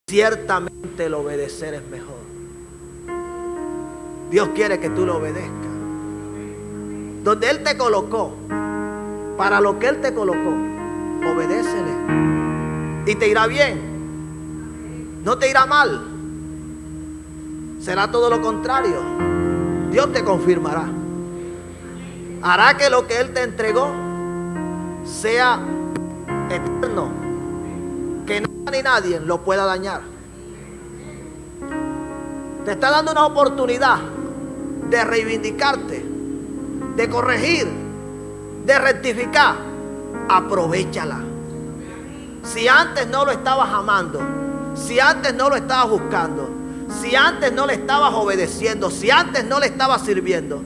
ciertamente el obedecer es mejor. Dios quiere que tú lo obedezcas. Donde Él te colocó, para lo que Él te colocó, obedécele y te irá bien, no te irá mal. Será todo lo contrario. Dios te confirmará, hará que lo que Él te entregó sea eterno, que nada ni nadie lo pueda dañar. Te está dando una oportunidad de reivindicarte, de corregir, de rectificar. Aprovéchala. Si antes no lo estabas amando, si antes no lo estabas buscando, si antes no le estabas obedeciendo, si antes no le estabas sirviendo,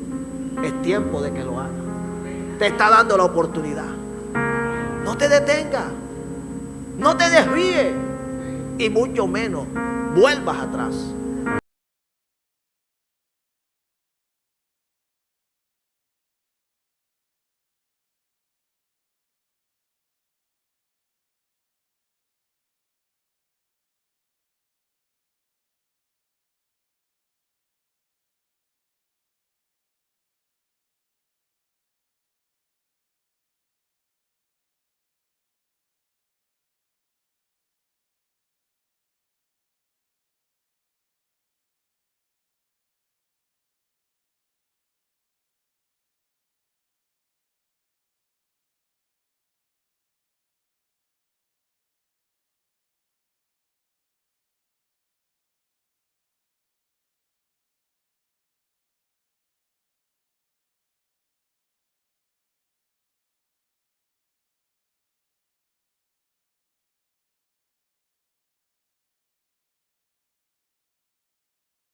es tiempo de que lo hagas. Te está dando la oportunidad. No te detengas, no te desvíes y mucho menos vuelvas atrás.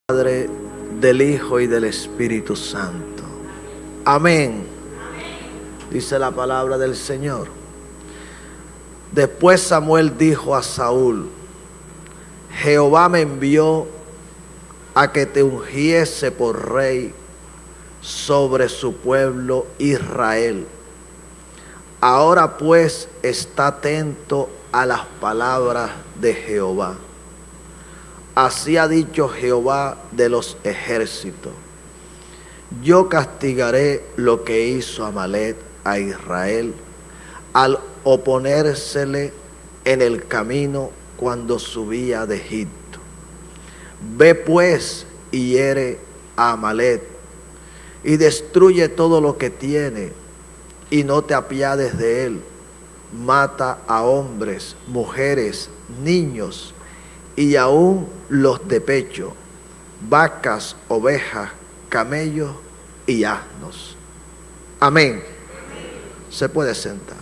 Padre, del Hijo y del Espíritu Santo. Amén. Dice la palabra del Señor. Después Samuel dijo a Saúl: Jehová me envió a que te ungiese por rey sobre su pueblo Israel. Ahora pues está atento a las palabras de Jehová. Así ha dicho Jehová de los ejércitos: yo castigaré lo que hizo Amalec a Israel al oponérsele en el camino cuando subía de Egipto. Ve pues y hiere a Amalec y destruye todo lo que tiene y no te apiades de él. Mata a hombres, mujeres, niños y aún los de pecho, vacas, ovejas, camellos y asnos. Amén. Se puede sentar.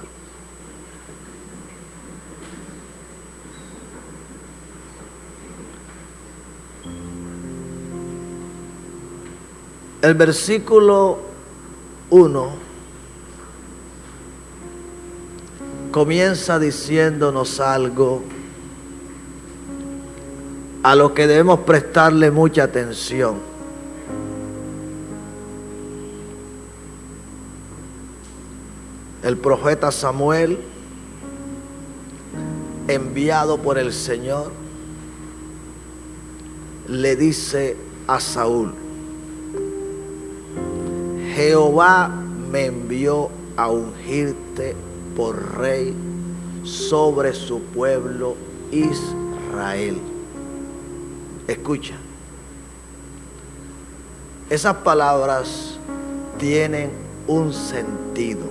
El versículo 1 comienza diciéndonos algo a lo que debemos prestarle mucha atención. El profeta Samuel, enviado por el Señor, le dice a Saúl: Jehová me envió a ungirte por rey sobre su pueblo Israel. Escucha, esas palabras tienen un sentido.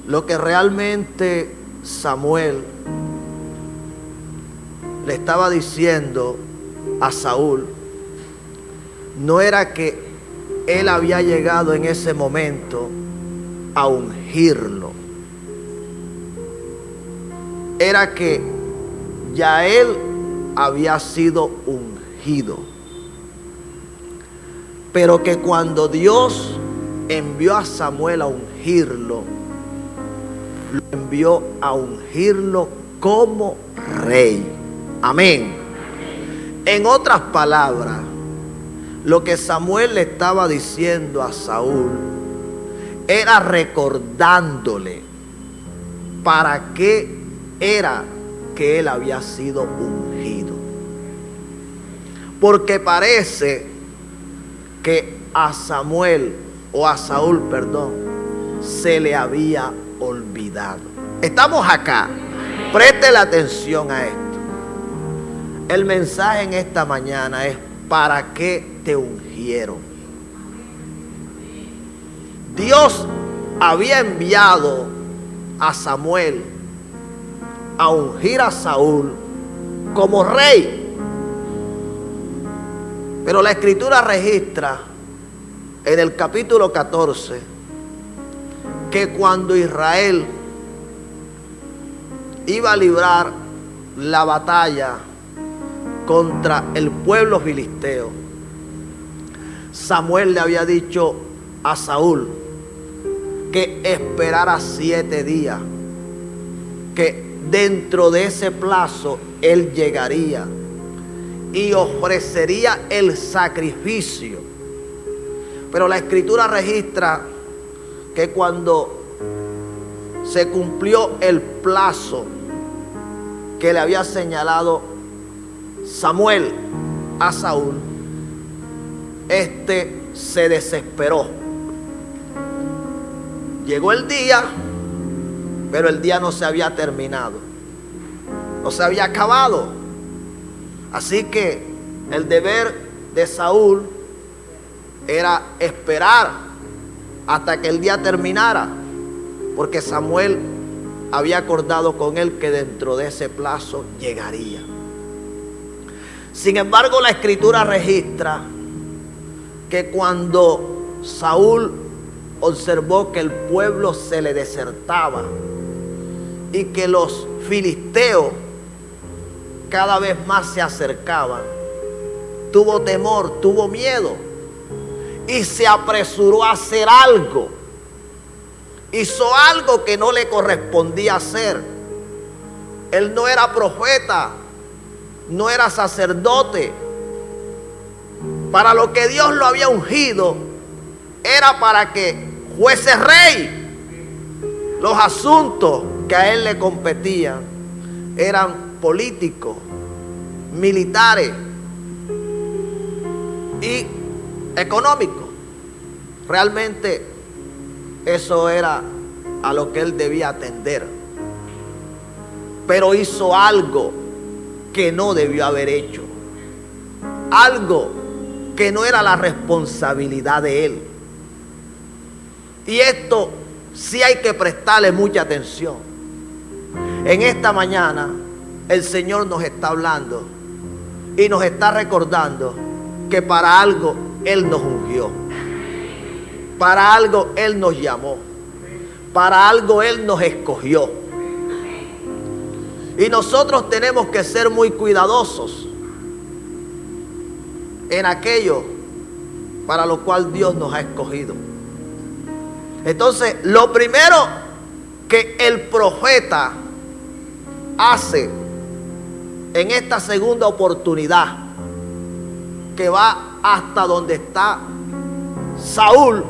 Lo que realmente Samuel le estaba diciendo a Saúl no era que él había llegado en ese momento a ungirlo, era que ya él había sido ungido, pero que cuando Dios envió a Samuel a ungirlo, lo envió a ungirlo como rey. Amén. En otras palabras, lo que Samuel le estaba diciendo a Saúl era recordándole para qué era que él había sido ungido. Porque parece que a Samuel, o a Saúl, perdón, se le había olvidado. Estamos acá. Preste la atención a esto. El mensaje en esta mañana es: ¿para qué te ungieron? Dios había enviado a Samuel a ungir a Saúl como rey. Pero la Escritura registra en el capítulo 14 que cuando Israel iba a librar la batalla contra el pueblo filisteo, Samuel le había dicho a Saúl que esperara 7 días, que dentro de ese plazo él llegaría y ofrecería el sacrificio. Pero la Escritura registra que cuando se cumplió el plazo que le había señalado Samuel a Saúl, este se desesperó. Llegó el día, pero el día no se había terminado, no se había acabado. Así que el deber de Saúl era esperar hasta que el día terminara, porque Samuel había acordado con él que dentro de ese plazo llegaría. Sin embargo, la Escritura registra que cuando Saúl observó que el pueblo se le desertaba y que los filisteos cada vez más se acercaban, tuvo temor, tuvo miedo y se apresuró a hacer algo. Hizo algo que no le correspondía hacer. Él no era profeta, no era sacerdote. Para lo que Dios lo había ungido era para que fuese rey. Los asuntos que a él le competían eran políticos, militares y económicos. Realmente eso era a lo que él debía atender. Pero hizo algo que no debió haber hecho. Algo que no era la responsabilidad de él. Y esto sí hay que prestarle mucha atención. En esta mañana el Señor nos está hablando y nos está recordando que para algo Él nos ungió, para algo Él nos llamó, para algo Él nos escogió. Y nosotros tenemos que ser muy cuidadosos en aquello para lo cual Dios nos ha escogido. Entonces, lo primero que el profeta hace en esta segunda oportunidad, que va hasta donde está Saúl,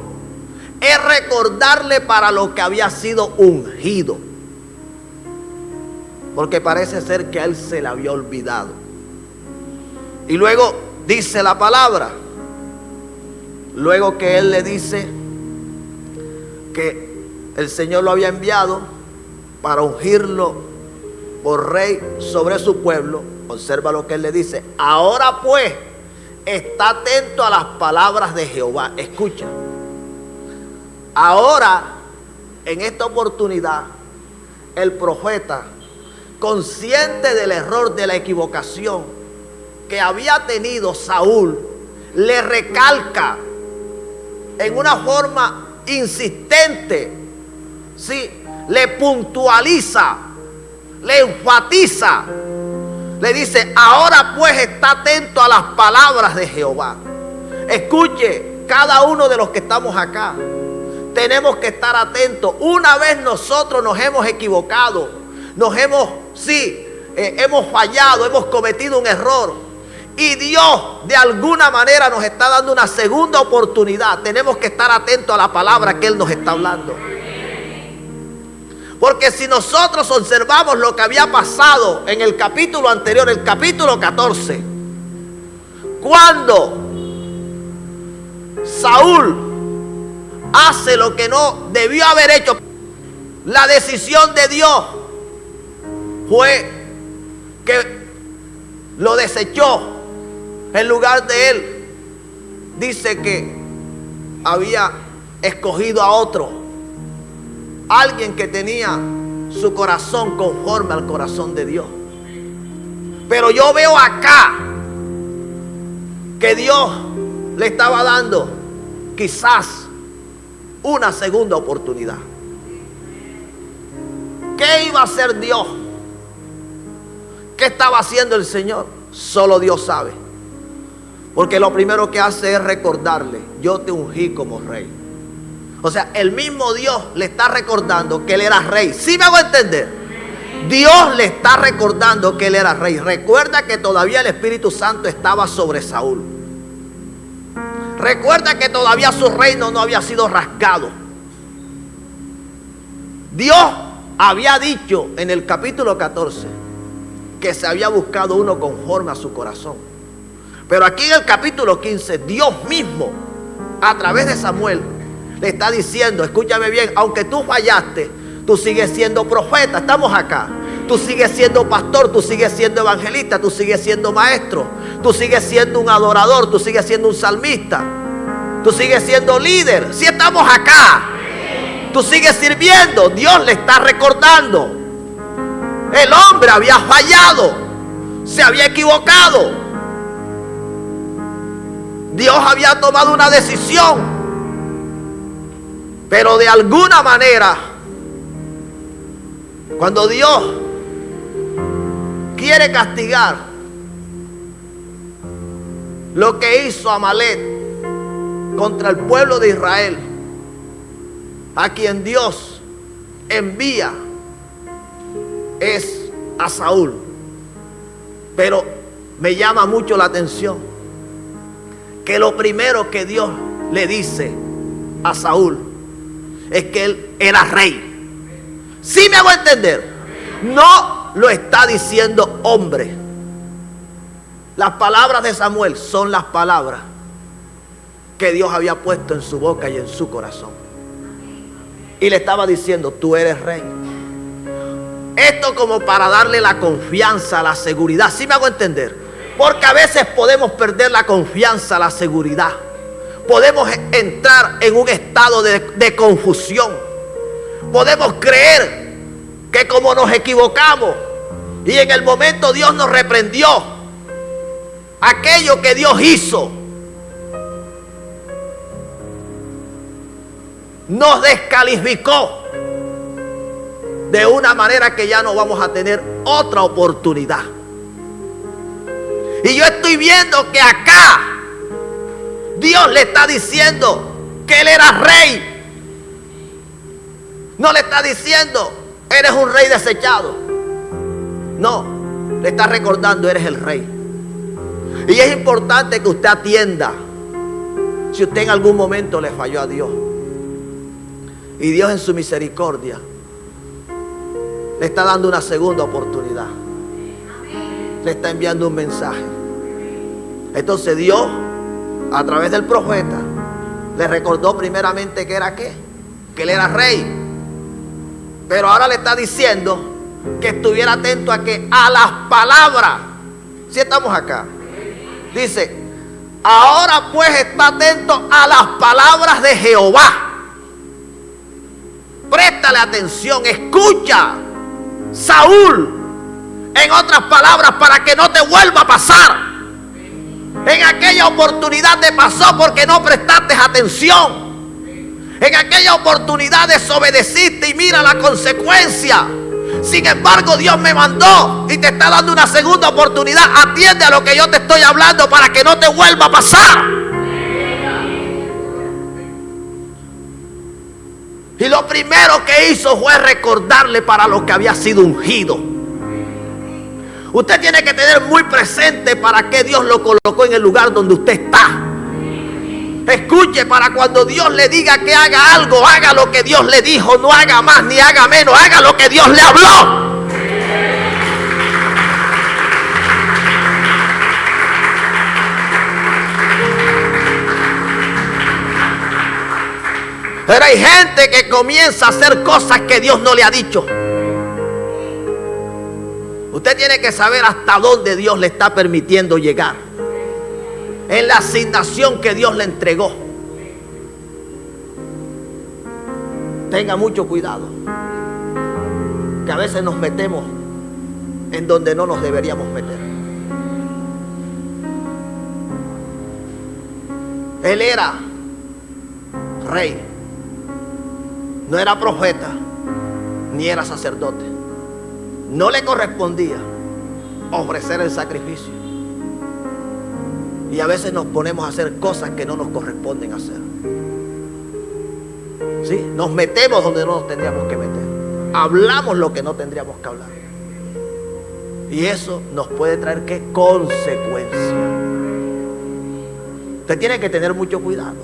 es recordarle para lo que había sido ungido, porque parece ser que a él se le había olvidado. Y luego dice la palabra, luego que él le dice que el Señor lo había enviado para ungirlo por rey sobre su pueblo, observa lo que él le dice: ahora pues, está atento a las palabras de Jehová. Escucha. Ahora, en esta oportunidad, el profeta, consciente del error, de la equivocación que había tenido Saúl, le recalca en una forma insistente, sí, le puntualiza, le enfatiza, le dice: ahora pues está atento a las palabras de Jehová. Escuche, cada uno de los que estamos acá tenemos que estar atentos. Una vez nosotros nos hemos equivocado, hemos fallado, hemos cometido un error, y Dios de alguna manera nos está dando una segunda oportunidad. Tenemos que estar atentos a la palabra que Él nos está hablando, Porque si nosotros observamos lo que había pasado en el capítulo anterior, el capítulo 14, cuando Saúl hace lo que no debió haber hecho, la decisión de Dios fue que lo desechó. En lugar de él, dice que había escogido a otro, alguien que tenía su corazón conforme al corazón de Dios. Pero yo veo acá que Dios le estaba dando quizás una segunda oportunidad. ¿Qué iba a hacer Dios? ¿Qué estaba haciendo el Señor? Solo Dios sabe. Porque lo primero que hace es recordarle: yo te ungí como rey. O sea, el mismo Dios le está recordando que él era rey. ¿Sí me hago entender? Dios le está recordando que él era rey. Recuerda que todavía el Espíritu Santo estaba sobre Saúl. Recuerda que todavía su reino no había sido rasgado. Dios había dicho en el capítulo 14 que se había buscado uno conforme a su corazón. Pero aquí en el capítulo 15, Dios mismo, a través de Samuel, le está diciendo: escúchame bien, aunque tú fallaste, tú sigues siendo profeta. Estamos acá. Tú sigues siendo pastor, tú sigues siendo evangelista, tú sigues siendo maestro, tú sigues siendo un adorador, tú sigues siendo un salmista, tú sigues siendo líder. Si estamos acá, tú sigues sirviendo. Dios le está recordando. El hombre había fallado, se había equivocado. Dios había tomado una decisión, pero de alguna manera, cuando Dios quiere castigar lo que hizo Amalek contra el pueblo de Israel, a quien Dios envía es a Saúl. Pero me llama mucho la atención que lo primero que Dios le dice a Saúl es que él era rey. ¿Sí me hago entender? No lo está diciendo hombre. Las palabras de Samuel son las palabras que Dios había puesto en su boca y en su corazón. Y le estaba diciendo: tú eres rey. Esto como para darle la confianza, la seguridad. ¿Sí me hago entender? Porque a veces podemos perder la confianza, la seguridad. Podemos entrar en un estado de confusión. Podemos creer que como nos equivocamos y en el momento Dios nos reprendió, aquello que Dios hizo nos descalificó de una manera que ya no vamos a tener otra oportunidad. Y yo estoy viendo que acá Dios le está diciendo que él era rey. No le está diciendo: eres un rey desechado. No, le está recordando: eres el rey. Y es importante que usted atienda si usted en algún momento le falló a Dios. Y Dios en su misericordia le está dando una segunda oportunidad. Le está enviando un mensaje. Entonces Dios, a través del profeta, le recordó primeramente que era ¿qué? Que él era rey. Pero ahora le está diciendo que estuviera atento a que a las palabras. Si estamos acá, dice: ahora pues está atento a las palabras de Jehová. Préstale atención, escucha, Saúl. En otras palabras, para que no te vuelva a pasar. En aquella oportunidad te pasó porque no prestaste atención. En aquella oportunidad desobedeciste y mira la consecuencia. Sin embargo, Dios me mandó y te está dando una segunda oportunidad. Atiende a lo que yo te estoy hablando para que no te vuelva a pasar. Y lo primero que hizo fue recordarle para lo que había sido ungido. Usted tiene que tener muy presente para qué Dios lo colocó en el lugar donde usted está. Escuche, para cuando Dios le diga que haga algo, haga lo que Dios le dijo, no haga más ni haga menos, haga lo que Dios le habló. Pero hay gente que comienza a hacer cosas que Dios no le ha dicho. Usted tiene que saber hasta dónde Dios le está permitiendo llegar en la asignación que Dios le entregó. Tenga mucho cuidado, que a veces nos metemos en donde no nos deberíamos meter. Él era rey, no era profeta, ni era sacerdote. No le correspondía ofrecer el sacrificio. Y a veces nos ponemos a hacer cosas que no nos corresponden hacer. ¿Sí? Nos metemos donde no nos tendríamos que meter. Hablamos lo que no tendríamos que hablar. Y eso nos puede traer ¿qué? Consecuencias. Usted tiene que tener mucho cuidado.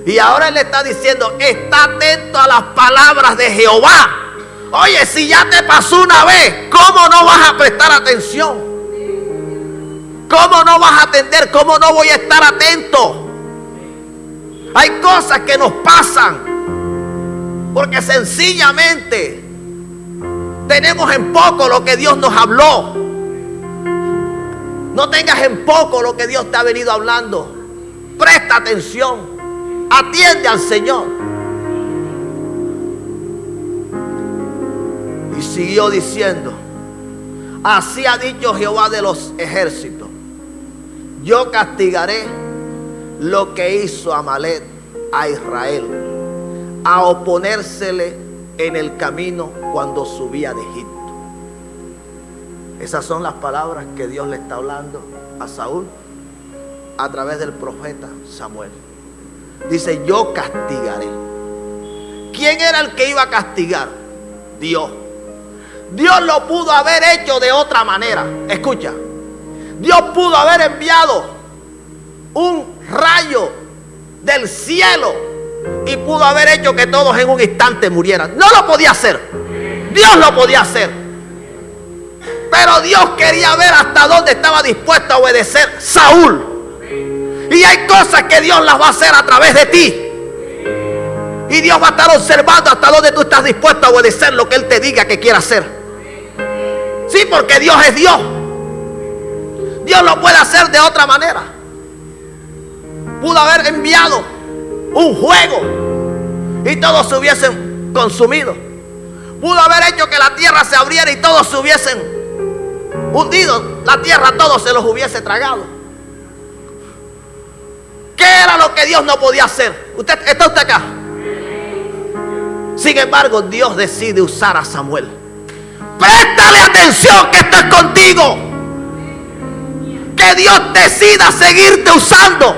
Y ahora Él le está diciendo, está atento a las palabras de Jehová. Oye, si ya te pasó una vez, ¿cómo no vas a prestar atención? ¿Cómo no vas a atender? ¿Cómo no voy a estar atento? Hay cosas que nos pasan porque sencillamente tenemos en poco lo que Dios nos habló. No tengas en poco lo que Dios te ha venido hablando. Presta atención. Atiende al Señor. Y siguió diciendo, así ha dicho Jehová de los ejércitos, yo castigaré lo que hizo Amalek a Israel, a oponérsele en el camino cuando subía de Egipto. Esas son las palabras que Dios le está hablando a Saúl a través del profeta Samuel. Dice, yo castigaré. ¿Quién era el que iba a castigar? Dios. Dios lo pudo haber hecho de otra manera. Escucha, Dios pudo haber enviado un rayo del cielo y pudo haber hecho que todos en un instante murieran. No lo podía hacer. Dios lo podía hacer. Pero Dios quería ver hasta dónde estaba dispuesto a obedecer Saúl. Y hay cosas que Dios las va a hacer a través de ti. Y Dios va a estar observando hasta dónde tú estás dispuesto a obedecer lo que Él te diga que quiera hacer. Sí, porque Dios es Dios. Dios lo puede hacer de otra manera. Pudo haber enviado un fuego y todos se hubiesen consumido. Pudo haber hecho que la tierra se abriera y todos se hubiesen hundido. La tierra todos se los hubiese tragado. ¿Qué era lo que Dios no podía hacer? ¿Está usted acá? Sin embargo, Dios decide usar a Samuel. Préstale atención, que esto es contigo. Que Dios decida seguirte usando.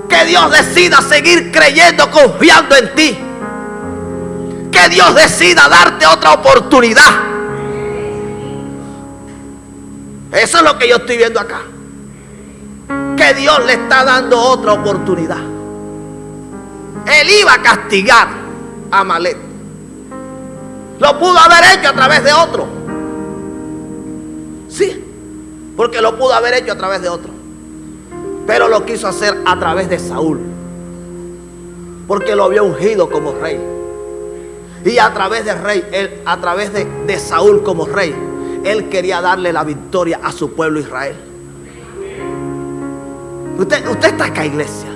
Que Dios decida seguir creyendo, confiando en ti. Que Dios decida darte otra oportunidad. Eso es lo que yo estoy viendo acá. Que Dios le está dando otra oportunidad. Él iba a castigar a Amalek. Lo pudo haber hecho a través de otro. Sí, porque lo pudo haber hecho a través de otro. Pero lo quiso hacer a través de Saúl, porque lo había ungido como rey. Y a través de rey, a través de Saúl como rey, él quería darle la victoria a su pueblo Israel. Usted está acá, iglesia.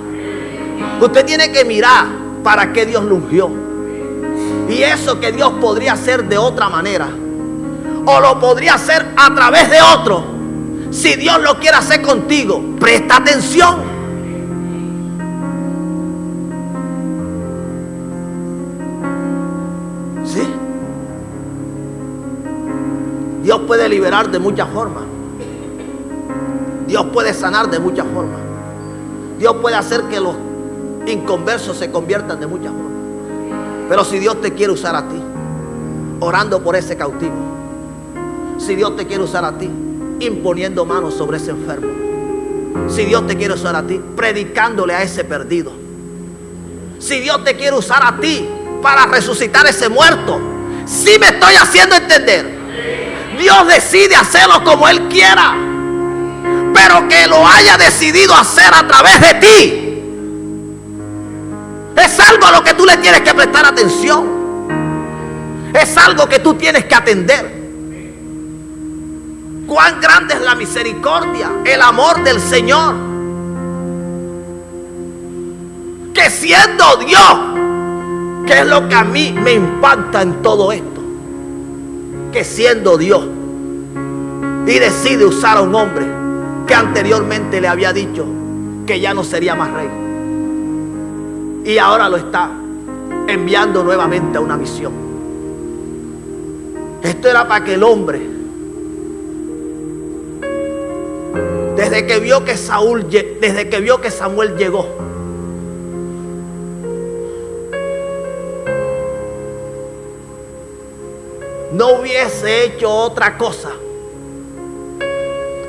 Usted tiene que mirar para qué Dios lo ungió. Y eso que Dios podría hacer de otra manera, o lo podría hacer a través de otro. Si Dios lo quiere hacer contigo, presta atención. ¿Sí? Dios puede liberar de muchas formas. Dios puede sanar de muchas formas. Dios puede hacer que los inconversos se conviertan de muchas formas. Pero si Dios te quiere usar a ti, orando por ese cautivo, si Dios te quiere usar a ti, imponiendo manos sobre ese enfermo, Si Dios te quiere usar a ti, predicándole a ese perdido. Si Dios te quiere usar a ti para resucitar ese muerto. Si me estoy haciendo entender. Dios decide hacerlo como Él quiera, pero que lo haya decidido hacer a través de ti es algo a lo que tú le tienes que prestar atención. Es algo que tú tienes que atender. Cuán grande es la misericordia, el amor del Señor, que siendo Dios, que es lo que a mí me impacta en todo esto, que siendo Dios y decide usar a un hombre que anteriormente le había dicho que ya no sería más rey, y ahora lo está enviando nuevamente a una misión. Esto era para que el hombre, desde que vio que Samuel llegó, no hubiese hecho otra cosa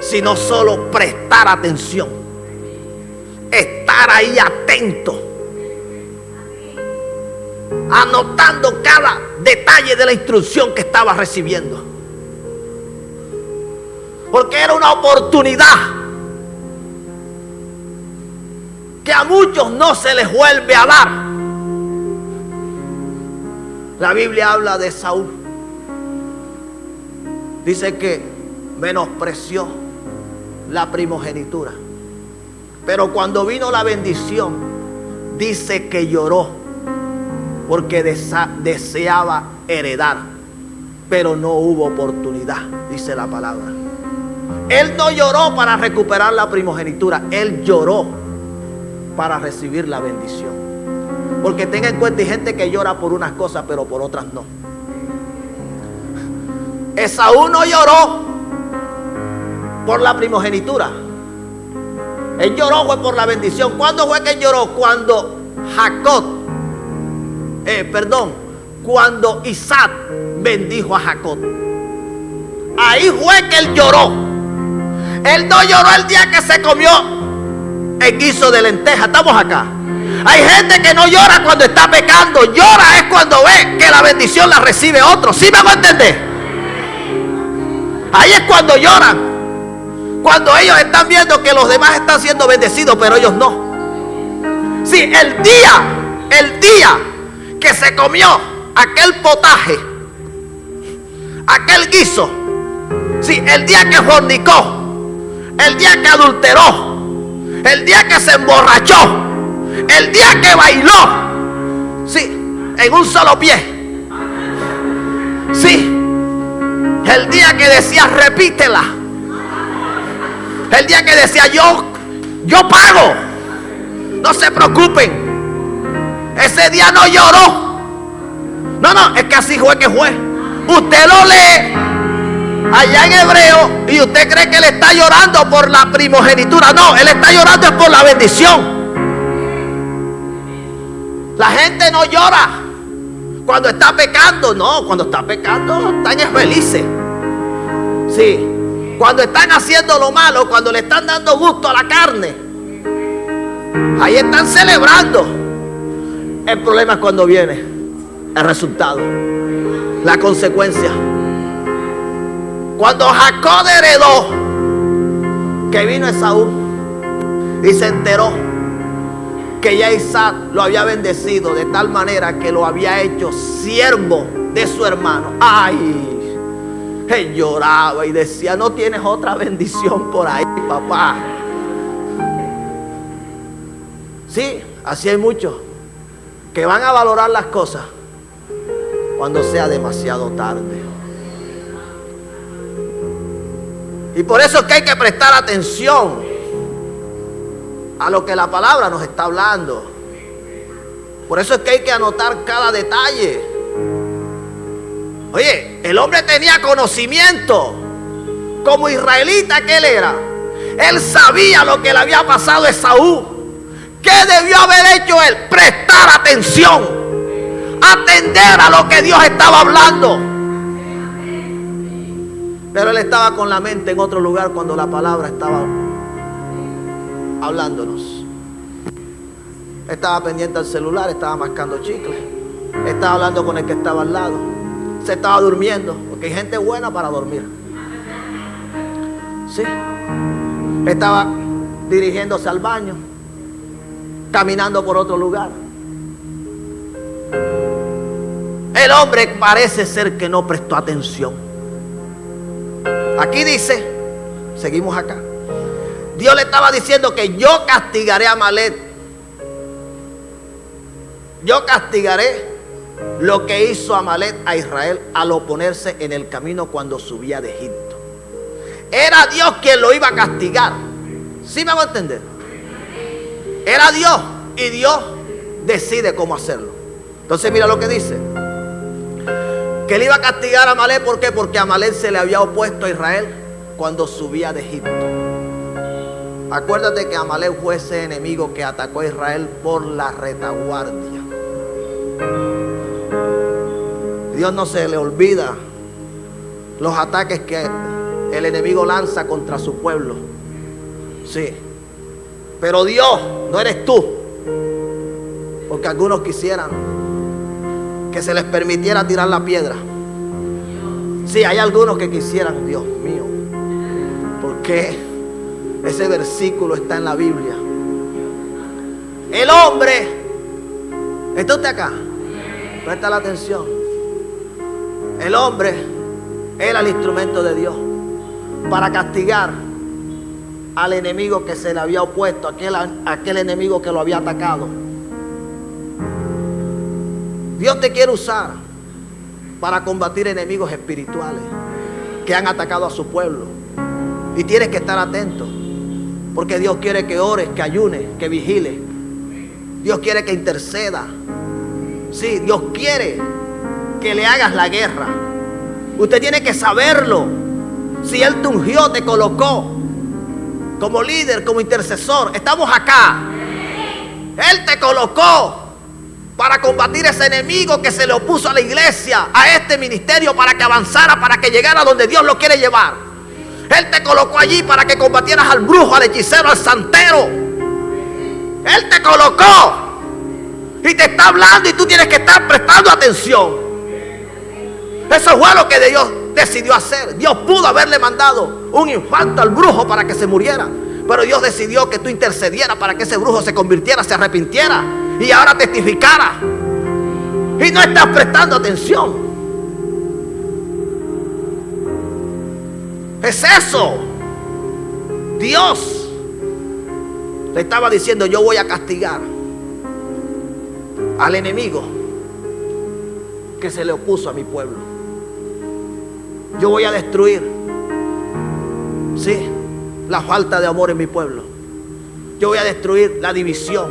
sino solo prestar atención, estar ahí atento, anotando cada detalle de la instrucción que estaba recibiendo, porque era una oportunidad que a muchos no se les vuelve a dar. La Biblia habla de Saúl. Dice que menospreció la primogenitura, pero cuando vino la bendición, dice que lloró porque deseaba heredar, pero no hubo oportunidad, dice la palabra. Él no lloró para recuperar la primogenitura, él lloró para recibir la bendición. Porque tenga en cuenta, hay gente que llora por unas cosas, pero por otras no. Esaú no lloró por la primogenitura, él lloró fue por la bendición. ¿Cuándo fue que él lloró? Cuando cuando Isaac bendijo a Jacob. Ahí fue que él lloró. Él no lloró el día que se comió el guiso de lenteja. Estamos acá. Hay gente que no llora cuando está pecando. Llora es cuando ve que la bendición la recibe otro. ¿Sí me hago entender? Ahí es cuando lloran. Cuando ellos están viendo que los demás están siendo bendecidos, pero ellos no. Sí, el día que se comió aquel potaje, aquel guiso, sí, el día que fornicó, el día que adulteró, el día que se emborrachó, el día que bailó, sí, en un solo pie, sí, el día que decía repítela, el día que decía yo pago, no se preocupen, ese día no lloró. No, es que así fue que fue. Usted lo lee allá en hebreo y usted cree que él está llorando por la primogenitura. No, él está llorando es por la bendición. La gente no llora cuando está pecando. No, cuando está pecando están felices. Sí, cuando están haciendo lo malo, cuando le están dando gusto a la carne, ahí están celebrando. El problema es cuando viene el resultado, la consecuencia. Cuando Jacob heredó que vino Esaú y se enteró que ya Isaac lo había bendecido de tal manera que lo había hecho siervo de su hermano, ay, él lloraba y decía: no tienes otra bendición por ahí, papá. Sí, así hay muchos que van a valorar las cosas cuando sea demasiado tarde. Y por eso es que hay que prestar atención a lo que la palabra nos está hablando. Por eso es que hay que anotar cada detalle. Oye, el hombre tenía conocimiento. Como israelita que él era, él sabía lo que le había pasado a Esaú. ¿Qué debió haber hecho él? Prestar atención, atender a lo que Dios estaba hablando. Pero él estaba con la mente en otro lugar cuando la palabra estaba hablándonos. Estaba pendiente al celular, estaba mascando chicle, estaba hablando con el que estaba al lado, se estaba durmiendo, porque hay gente buena para dormir. Sí, estaba dirigiéndose al baño, caminando por otro lugar. El hombre parece ser que no prestó atención. Aquí dice, seguimos acá, Dios le estaba diciendo que yo castigaré a Amalek. Yo castigaré lo que hizo Amalek a Israel al oponerse en el camino cuando subía de Egipto. Era Dios quien lo iba a castigar. ¿Sí me hago entender? Era Dios, y Dios decide cómo hacerlo. Entonces mira lo que dice, que él iba a castigar a Amalek. ¿Por qué? Porque Amalek se le había opuesto a Israel cuando subía de Egipto. Acuérdate que Amalek fue ese enemigo que atacó a Israel por la retaguardia. Dios no se le olvida los ataques que el enemigo lanza contra su pueblo. Sí, pero Dios no eres tú, porque algunos quisieran que se les permitiera tirar la piedra. Sí, hay algunos que quisieran, Dios mío, porque ese versículo está en la Biblia. El hombre, ¿está usted acá? Presta la atención. El hombre era el instrumento de Dios para castigar al enemigo que se le había opuesto, aquel enemigo que lo había atacado. Dios te quiere usar para combatir enemigos espirituales que han atacado a su pueblo. Y tienes que estar atento, porque Dios quiere que ores, que ayunes, que vigiles. Dios quiere que interceda. Sí, Dios quiere que le hagas la guerra. Usted tiene que saberlo. Si Él te ungió, te colocó como líder, como intercesor, estamos acá. Él te colocó para combatir ese enemigo que se le opuso a la iglesia, a este ministerio, para que avanzara, para que llegara donde Dios lo quiere llevar. Él te colocó allí para que combatieras al brujo, al hechicero, al santero. Él te colocó y te está hablando, y tú tienes que estar prestando atención. Eso fue lo que Dios decidió hacer. Dios pudo haberle mandado un infarto al brujo para que se muriera, pero Dios decidió que tú intercedieras para que ese brujo se convirtiera, se arrepintiera y ahora testificara. Y no estás prestando atención. Es eso. Dios le estaba diciendo: yo voy a castigar al enemigo que se le opuso a mi pueblo. Yo voy a destruir, sí, la falta de amor en mi pueblo. Yo voy a destruir la división.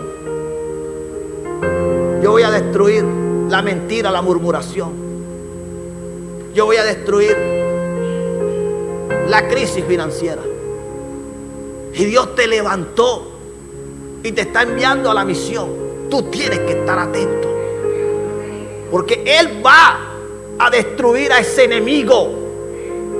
Yo voy a destruir la mentira, la murmuración. Yo voy a destruir la crisis financiera. Y Dios te levantó y te está enviando a la misión. Tú tienes que estar atento, porque Él va a destruir a ese enemigo.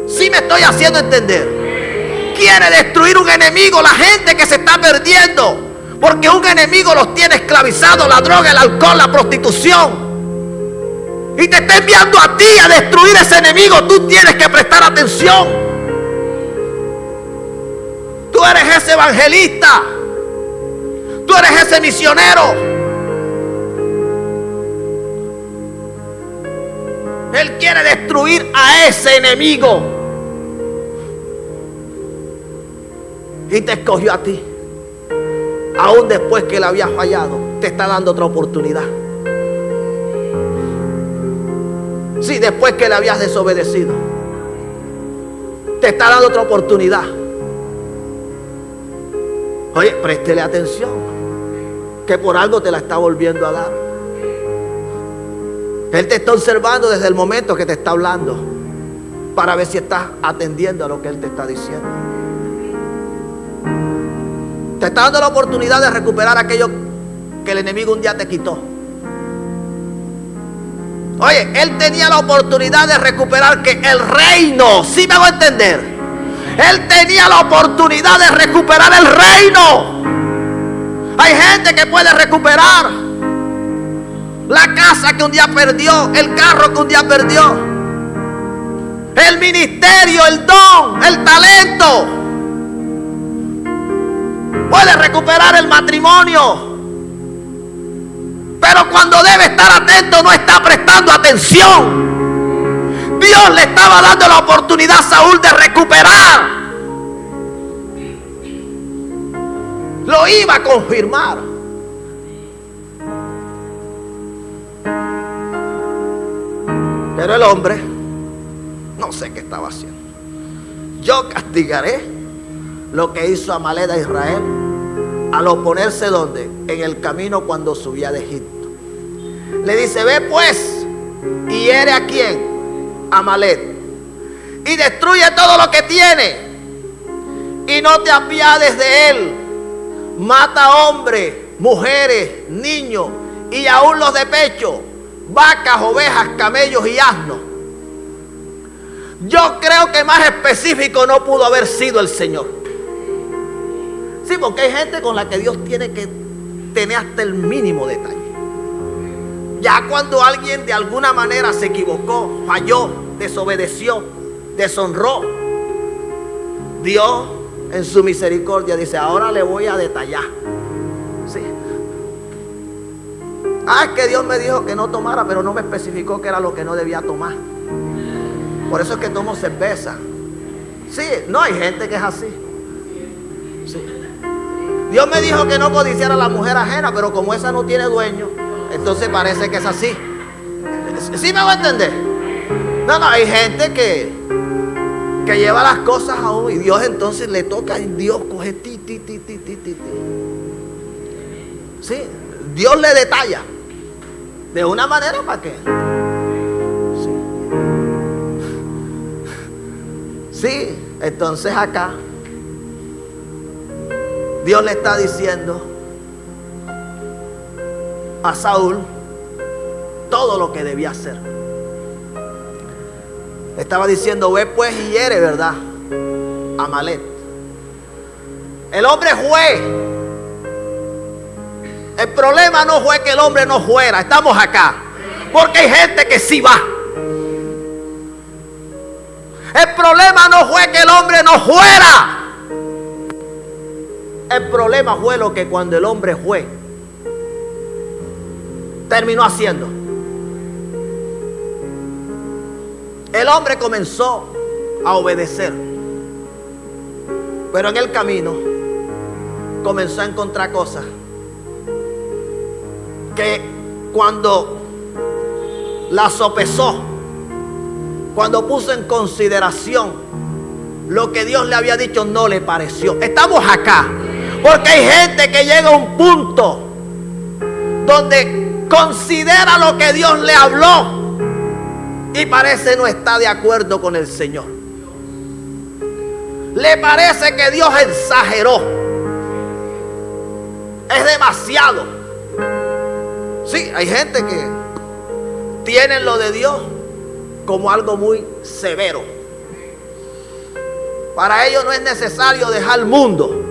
¿Sí me estoy haciendo entender? Quiere destruir un enemigo, la gente que se está perdiendo, porque un enemigo los tiene esclavizados: la droga, el alcohol, la prostitución. Y te está enviando a ti a destruir ese enemigo. Tú tienes que prestar atención. Tú eres ese evangelista, tú eres ese misionero. Él quiere destruir a ese enemigo y te escogió a ti. Aún después que le habías fallado, te está dando otra oportunidad. Sí, después que le habías desobedecido, te está dando otra oportunidad. Oye, préstele atención, que por algo te la está volviendo a dar. Él te está observando desde el momento que te está hablando, para ver si estás atendiendo a lo que Él te está diciendo. Te está dando la oportunidad de recuperar aquello que el enemigo un día te quitó. Oye, Él tenía la oportunidad de recuperar que el reino, ¿sí me hago entender? Él tenía la oportunidad de recuperar el reino. Hay gente que puede recuperar la casa que un día perdió, el carro que un día perdió, el ministerio, el don, el talento. Puede recuperar el matrimonio. Pero cuando debe estar atento no está prestando atención. Dios le estaba dando la oportunidad a Saúl de recuperar. Lo iba a confirmar. Pero el hombre, no sé qué estaba haciendo. Yo castigaré lo que hizo Amalek a Israel al oponerse ¿dónde? En el camino cuando subía de Egipto. Le dice, ve pues y hiere a quién, Amalek, y destruye todo lo que tiene y no te apiades de él. Mata hombres, mujeres, niños y aún los de pecho, vacas, ovejas, camellos y asnos. Yo creo que más específico no pudo haber sido el Señor. Sí, porque hay gente con la que Dios tiene que tener hasta el mínimo detalle. Ya cuando alguien de alguna manera se equivocó, falló, desobedeció, deshonró, Dios en su misericordia dice, ahora le voy a detallar. Sí. Es que Dios me dijo que no tomara, pero no me especificó que era lo que no debía tomar. Por eso es que tomo cerveza. Sí, no, hay gente que es así. Sí. Dios me dijo que no codiciara a la mujer ajena, pero como esa no tiene dueño, entonces parece que es así. ¿Sí me va a entender? No, hay gente que lleva las cosas a uno y Dios entonces le toca y Dios coge ti. Sí, Dios le detalla de una manera para qué. Sí, entonces acá Dios le está diciendo a Saúl todo lo que debía hacer. Estaba diciendo, ve pues y hiere, ¿verdad? Amalek. El hombre fue. El problema no fue que el hombre no fuera. Estamos acá porque hay gente que sí va. El problema no fue que el hombre no fuera. El problema fue lo que cuando el hombre fue, terminó haciendo. El hombre comenzó a obedecer, pero en el camino comenzó a encontrar cosas que cuando la sopesó, cuando puso en consideración lo que Dios le había dicho, no le pareció. Estamos acá porque hay gente que llega a un punto donde considera lo que Dios le habló y parece no está de acuerdo con el Señor. Le parece que Dios exageró. Es demasiado. Sí, hay gente que tiene lo de Dios como algo muy severo. Para ellos no es necesario dejar el mundo,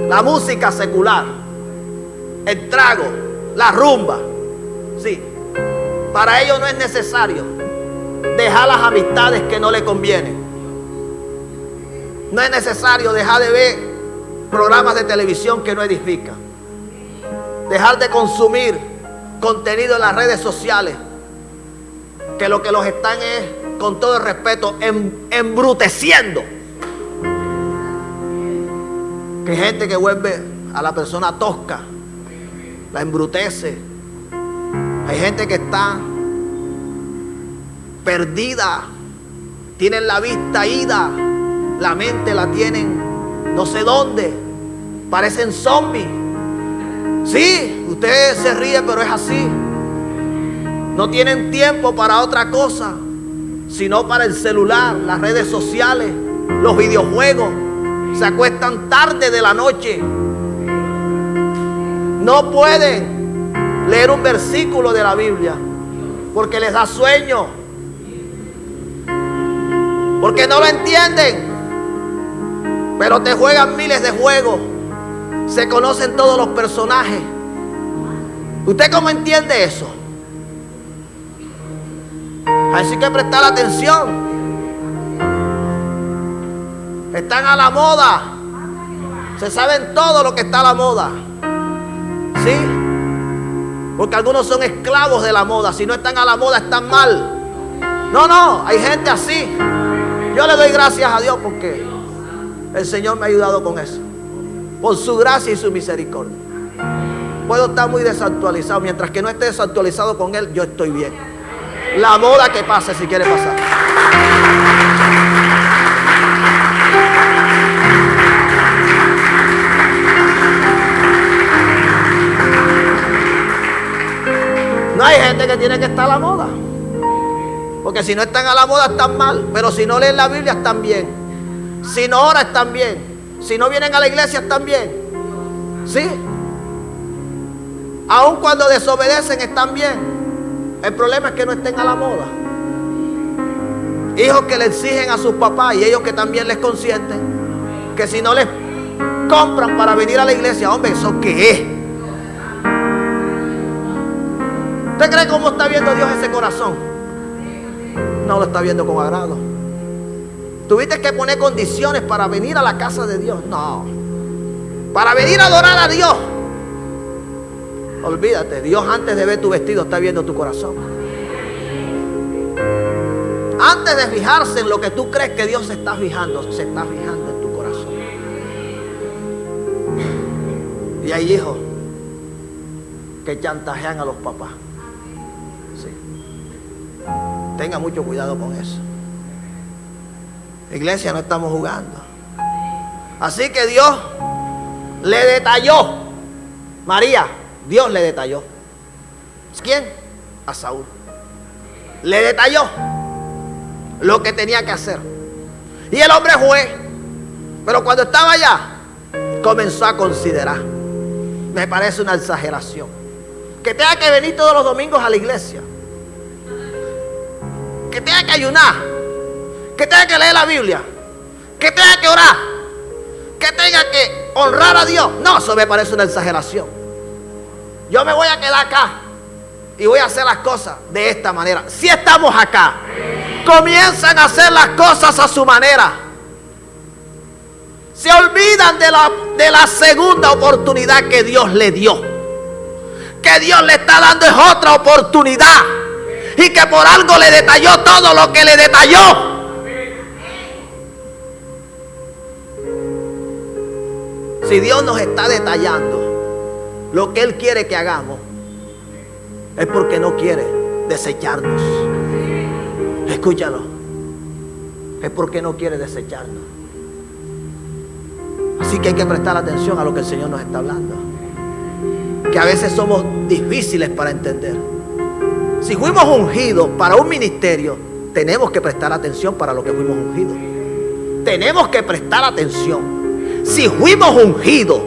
la música secular, el trago, la rumba. Sí, para ellos no es necesario dejar las amistades que no le convienen. No es necesario dejar de ver programas de televisión que no edifican. Dejar de consumir contenido en las redes sociales, que lo que los están es, con todo el respeto, embruteciendo. Que hay gente que vuelve a la persona tosca, la embrutece. Hay gente que está perdida, tienen la vista ida, la mente la tienen no sé dónde, parecen zombies. Sí, usted se ríe, pero es así. No tienen tiempo para otra cosa, sino para el celular, las redes sociales, los videojuegos. Se acuestan tarde de la noche. No pueden leer un versículo de la Biblia porque les da sueño, porque no lo entienden. Pero te juegan miles de juegos Se conocen todos los personajes. ¿Usted cómo entiende eso? Así que prestar atención. Están a la moda. Se saben todo lo que está a la moda. ¿Sí? Porque algunos son esclavos de la moda. Si no están a la moda, están mal. No, hay gente así. Yo le doy gracias a Dios porque el Señor me ha ayudado con eso. Por su gracia y su misericordia. Puedo estar muy desactualizado. Mientras que no esté desactualizado con Él, yo estoy bien. La moda que pase si quiere pasar. No hay gente que tiene que estar a la moda. Porque si no están a la moda están mal. Pero si no leen la Biblia están bien. Si no oran están bien. Si no vienen a la iglesia están bien. ¿Sí? Aun cuando desobedecen están bien. El problema es que no estén a la moda. Hijos que le exigen a sus papás y ellos que también les consienten. Que si no les compran para venir a la iglesia, hombre, ¿eso qué es? ¿Usted cree cómo está viendo Dios ese corazón? No lo está viendo con agrado. ¿Tuviste que poner condiciones para venir a la casa de Dios? No. Para venir a adorar a Dios. Olvídate, Dios antes de ver tu vestido está viendo tu corazón. Antes de fijarse en lo que tú crees que Dios se está fijando en tu corazón. Y hay hijos que chantajean a los papás. Sí. Tenga mucho cuidado con eso. Iglesia, no estamos jugando. Así que Dios le detalló. María, Dios le detalló. ¿Quién? A Saúl. Le detalló lo que tenía que hacer. Y el hombre fue. Pero cuando estaba allá, comenzó a considerar. Me parece una exageración. Que tenga que venir todos los domingos a la iglesia. Que tenga que ayunar. Que tenga que leer la Biblia. Que tenga que orar. Que tenga que honrar a Dios. No, eso me parece una exageración. Yo me voy a quedar acá y voy a hacer las cosas de esta manera. Si estamos acá, comienzan a hacer las cosas a su manera. Se olvidan de la segunda oportunidad que Dios le dio. Que Dios le está dando es otra oportunidad. Y que por algo le detalló todo lo que le detalló. Si Dios nos está detallando lo que Él quiere que hagamos, es porque no quiere desecharnos. Escúchalo. Es porque no quiere desecharnos. Así que hay que prestar atención a lo que el Señor nos está hablando. Que a veces somos difíciles para entender. Si fuimos ungidos para un ministerio, tenemos que prestar atención para lo que fuimos ungidos. Tenemos que prestar atención. Si fuimos ungidos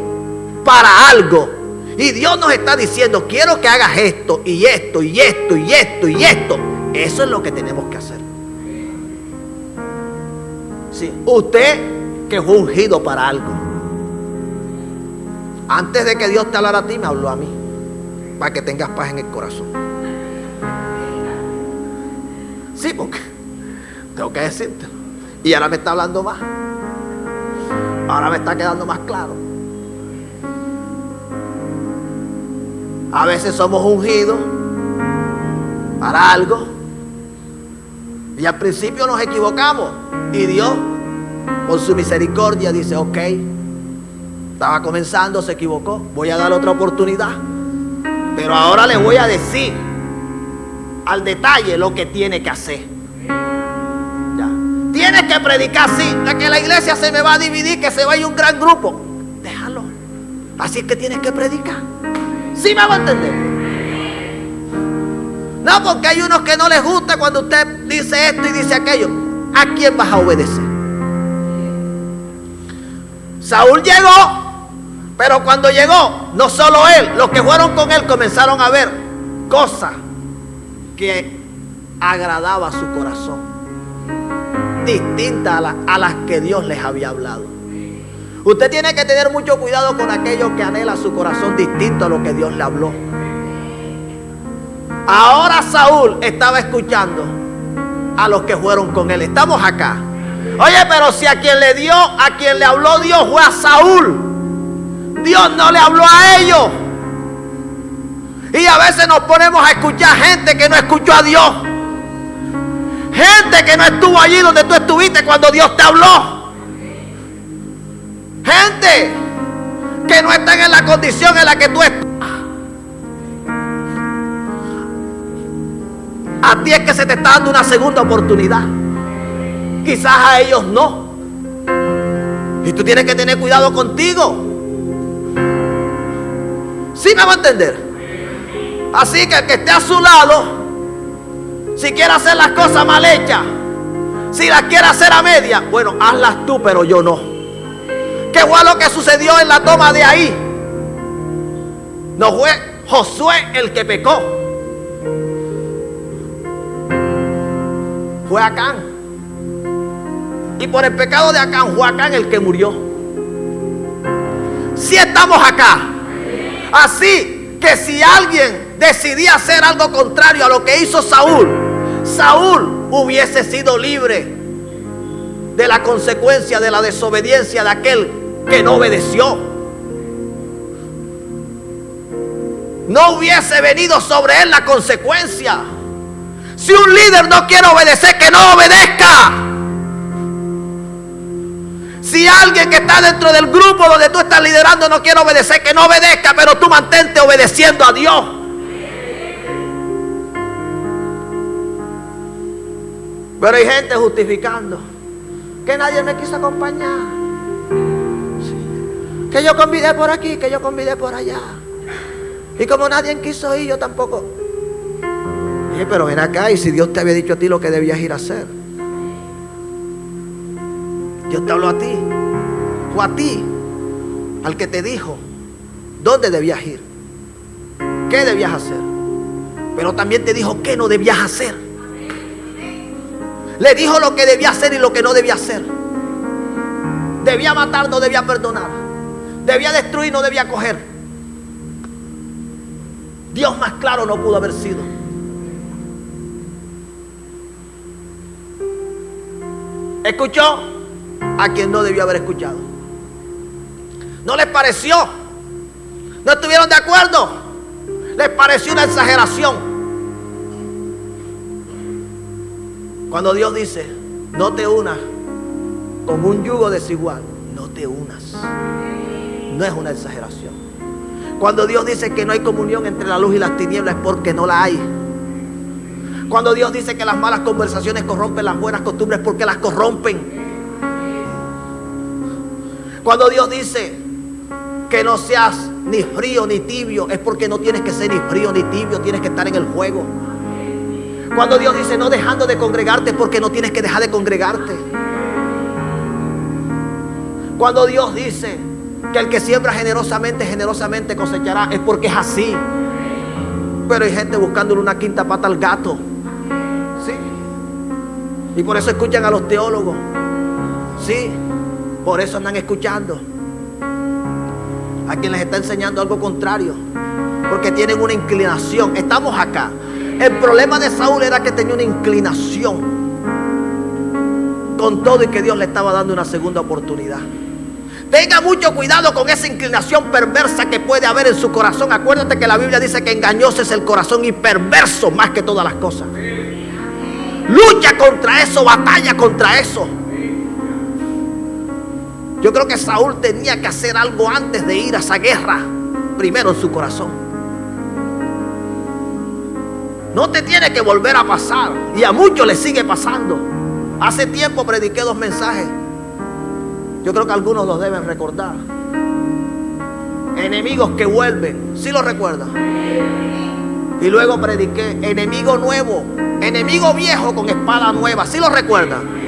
para algo y Dios nos está diciendo, quiero que hagas esto y esto y esto y esto y esto, eso es lo que tenemos que hacer. Sí, usted que fue ungido para algo, antes de que Dios te hablara a ti, me habló a mí, para que tengas paz en el corazón. Sí, porque tengo que decírtelo. Y ahora me está hablando más. Ahora me está quedando más claro. A veces somos ungidos para algo y al principio nos equivocamos. Y Dios, por su misericordia, dice, ok, estaba comenzando, se equivocó, voy a dar otra oportunidad. Pero ahora le voy a decir al detalle lo que tiene que hacer. Ya. Tienes que predicar, sí, que la iglesia se me va a dividir, que se vaya un gran grupo. Déjalo. Así es que tienes que predicar. ¿Sí me va a entender? No, porque hay unos que no les gusta cuando usted dice esto y dice aquello. ¿A quién vas a obedecer? Saúl llegó, pero cuando llegó, no solo él, los que fueron con él comenzaron a ver cosas que agradaba a su corazón, distintas a las que Dios les había hablado. Usted tiene que tener mucho cuidado con aquello que anhela su corazón distinto a lo que Dios le habló. Ahora Saúl estaba escuchando a los que fueron con él. Estamos acá. Oye, pero si a quien le habló Dios fue a Saúl, Dios no le habló a ellos. Y a veces nos ponemos a escuchar gente que no escuchó a Dios. Gente que no estuvo allí donde tú estuviste cuando Dios te habló. Gente que no están en la condición en la que tú estás. A ti es que se te está dando una segunda oportunidad. Quizás a ellos no. Y tú tienes que tener cuidado contigo. ¿Sí me va a entender? Así que el que esté a su lado, si quiere hacer las cosas mal hechas, si las quiere hacer a media, bueno, hazlas tú, pero yo no. ¿Qué fue lo que sucedió en la toma de ahí? No fue Josué el que pecó, fue Acán. Y por el pecado de Acán fue Acán el que murió. Si estamos acá. Así que si alguien decidía hacer algo contrario a lo que hizo Saúl, Saúl hubiese sido libre de la consecuencia de la desobediencia de aquel que no obedeció. No hubiese venido sobre él la consecuencia. Si un líder no quiere obedecer, que no obedezca. Si alguien que está dentro del grupo donde tú estás liderando no quiere obedecer, que no obedezca, pero tú mantente obedeciendo a Dios. Pero hay gente justificando que nadie me quiso acompañar, que yo convidé por aquí, que yo convidé por allá, y como nadie quiso ir, yo tampoco. Pero ven acá, y si Dios te había dicho a ti lo que debías ir a hacer. Dios te habló a ti, o a ti, al que te dijo dónde debías ir, qué debías hacer, pero también te dijo qué no debías hacer. Le dijo lo que debía hacer y lo que no debía hacer. Debía matar, no debía perdonar. Debía destruir, no debía coger. Dios más claro no pudo haber sido. Escuchó a quien no debió haber escuchado. No les pareció. No estuvieron de acuerdo. Les pareció una exageración. Cuando Dios dice, no te unas con un yugo desigual, no te unas. No es una exageración. Cuando Dios dice que no hay comunión entre la luz y las tinieblas, es porque no la hay. Cuando Dios dice que las malas conversaciones corrompen las buenas costumbres, es porque las corrompen. Cuando Dios dice que no seas ni frío ni tibio, es porque no tienes que ser ni frío ni tibio, tienes que estar en el fuego. Cuando Dios dice no dejando de congregarte, es porque no tienes que dejar de congregarte. Cuando Dios dice que el que siembra generosamente, generosamente cosechará, es porque es así. Pero hay gente buscándole una quinta pata al gato. Sí. Y por eso escuchan a los teólogos. Sí. Por eso andan escuchando a quien les está enseñando algo contrario, porque tienen una inclinación. Estamos acá. El problema de Saúl era que tenía una inclinación, con todo y que Dios le estaba dando una segunda oportunidad. Tenga mucho cuidado con esa inclinación perversa que puede haber en su corazón. Acuérdate que la Biblia dice que engañoso es el corazón y perverso más que todas las cosas. Lucha contra eso, batalla contra eso. Yo creo que Saúl tenía que hacer algo antes de ir a esa guerra, primero en su corazón. No te tiene que volver a pasar, y a muchos les sigue pasando. Hace tiempo prediqué 2 mensajes. Yo creo que algunos los deben recordar. Enemigos que vuelven, ¿sí lo recuerdan? Y luego prediqué enemigo nuevo, enemigo viejo con espada nueva, ¿sí lo recuerdan?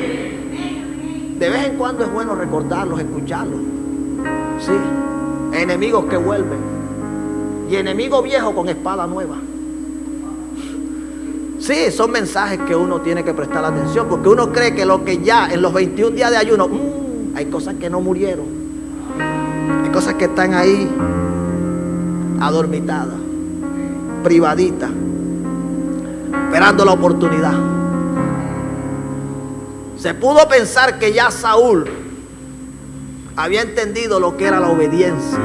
De vez en cuando es bueno recordarlos, escucharlos. Sí, enemigos que vuelven y enemigo viejo con espada nueva. Sí, son mensajes que uno tiene que prestar atención, porque uno cree que lo que ya en los 21 días de ayuno, hay cosas que no murieron. Hay cosas que están ahí adormitadas, privaditas, esperando la oportunidad. Se pudo pensar que ya Saúl había entendido lo que era la obediencia,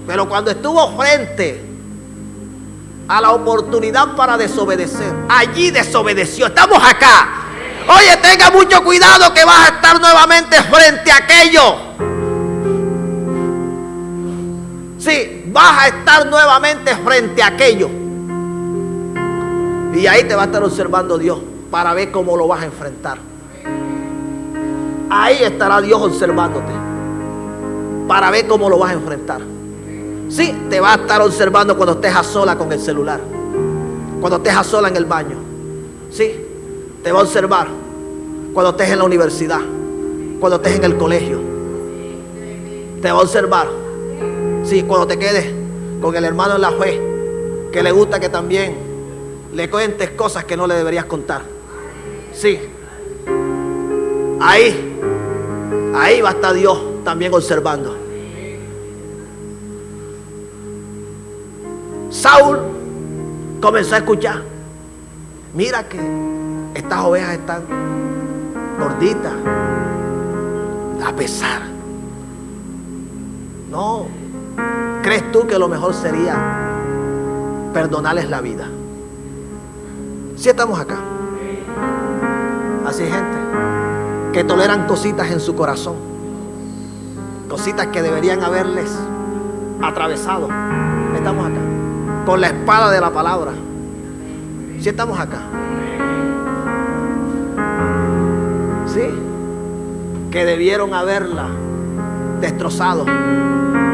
pero cuando estuvo frente a la oportunidad para desobedecer, allí desobedeció. Estamos acá. Oye, tenga mucho cuidado que vas a estar nuevamente frente a aquello. Sí, vas a estar nuevamente frente a aquello. Y ahí te va a estar observando Dios para ver cómo lo vas a enfrentar. Ahí estará Dios observándote para ver cómo lo vas a enfrentar. Sí, te va a estar observando cuando estés a sola con el celular, cuando estés a sola en el baño. Sí, te va a observar cuando estés en la universidad, cuando estés en el colegio. Te va a observar. Sí, cuando te quedes con el hermano en la fe, que le gusta que también le cuentes cosas que no le deberías contar. Sí, ahí va a estar Dios también observando. Saúl comenzó a escuchar. Mira que estas ovejas están gorditas, a pesar. No, ¿crees tú que lo mejor sería perdonarles la vida? Si estamos acá. Así hay gente que toleran cositas en su corazón, cositas que deberían haberles atravesado. Estamos acá con la espada de la palabra. Si estamos acá. Sí, que debieron haberla destrozado,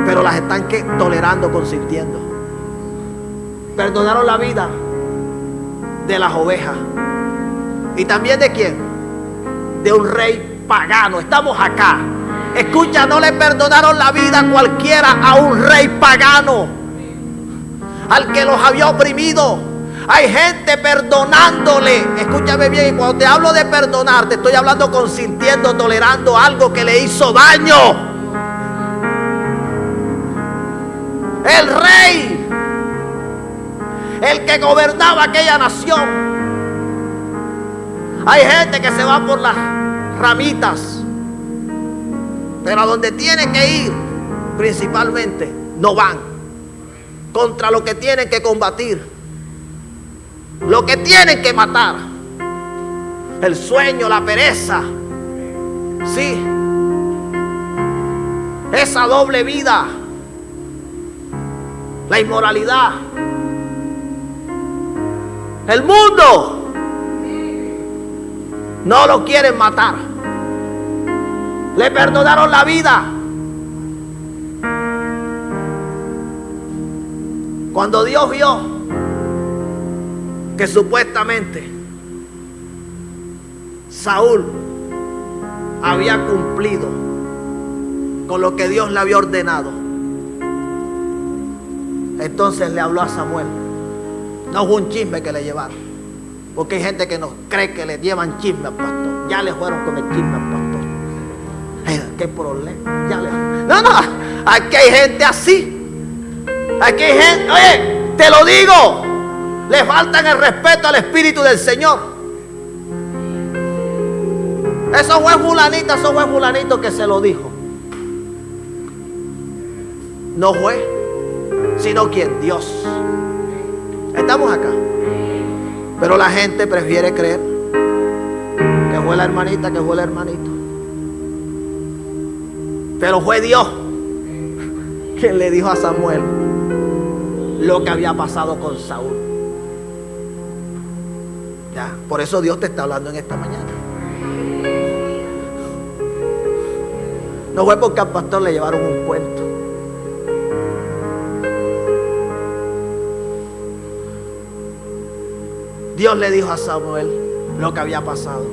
pero las están tolerando, consintiendo. Perdonaron la vida de las ovejas. ¿Y también de quién? De un rey pagano. Estamos acá. Escucha, no le perdonaron la vida cualquiera a un rey pagano, al que los había oprimido. Hay gente perdonándole. Escúchame bien, y cuando te hablo de perdonar, te estoy hablando consintiendo, tolerando algo que le hizo daño. El rey, el que gobernaba aquella nación. Hay gente que se va por las ramitas, pero a donde tiene que ir principalmente no van. Contra lo que tienen que combatir, lo que tienen que matar: el sueño, la pereza, sí, esa doble vida, la inmoralidad, el mundo. No lo quieren matar. Le perdonaron la vida. Cuando Dios vio que supuestamente Saúl había cumplido con lo que Dios le había ordenado, entonces le habló a Samuel. No fue un chisme que le llevaron, porque hay gente que no cree que le llevan chisme al pastor. Ya le fueron con el chisme al pastor. ¿Qué problema? No, aquí hay gente así. Aquí hay gente, oye, te lo digo, le faltan el respeto al Espíritu del Señor. Eso fue fulanito que se lo dijo. No fue, sino quien, Dios. Estamos acá. Pero la gente prefiere creer que fue la hermanita, que fue el hermanito. Pero fue Dios quien le dijo a Samuel lo que había pasado con Saúl. Ya, por eso Dios te está hablando en esta mañana. No fue porque al pastor le llevaron un cuento. Dios le dijo a Samuel lo que había pasado.